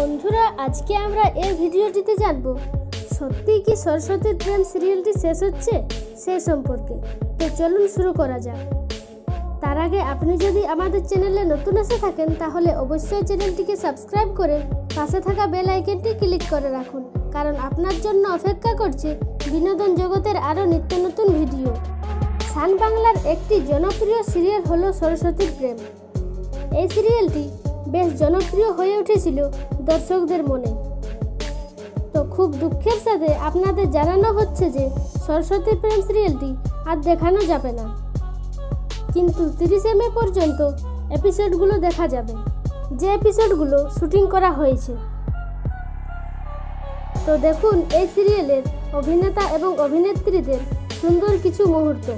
বন্ধুরা, আজকে আমরা এই ভিডিওটিতে জানব সত্যিই কি সরস্বতীর প্রেম সিরিয়ালটি শেষ হচ্ছে সেই সম্পর্কে। তো চলুন শুরু করা যাক। তার আগে আপনি যদি আমাদের চ্যানেলে নতুন এসে থাকেন তাহলে অবশ্যই চ্যানেলটিকে সাবস্ক্রাইব করে পাশে থাকা বেল আইকনটি ক্লিক করে রাখুন, কারণ আপনার জন্য অপেক্ষা করছে বিনোদন জগতের আরও নিত্য নতুন ভিডিও। সান বাংলার একটি জনপ্রিয় সিরিয়াল হলো সরস্বতীর প্রেম। এই সিরিয়ালটি বেশ জনপ্রিয় হয়ে উঠেছিল দর্শকদের মনে। তো খুব দুঃখের সাথে আপনাদের জানানো হচ্ছে যে সরস্বতীর প্রেম সিরিয়ালটি আর দেখানো যাবে না, কিন্তু 30 মে পর্যন্ত এপিসোডগুলো দেখা যাবে, যে এপিসোডগুলো শুটিং করা হয়েছে। তো দেখুন এই সিরিয়ালের অভিনেতা এবং অভিনেত্রীদের সুন্দর কিছু মুহূর্ত।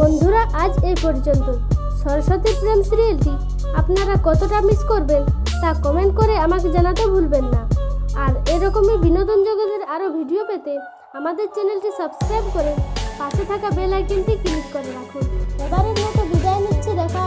বন্ধুরা, আজ এই পর্যন্ত। সরস্বতীর প্রেম সিরিয়ালটি আপনারা কতটা মিস করবেন তা কমেন্ট করে আমাকে জানাতে ভুলবেন না। আর এরকমই বিনোদন জগতের আরও ভিডিও পেতে আমাদের চ্যানেলটি সাবস্ক্রাইব করে পাশে থাকা বেল আইকনটি ক্লিক করে রাখুন। এবারের মতো বিদায় নিচ্ছি, দেখা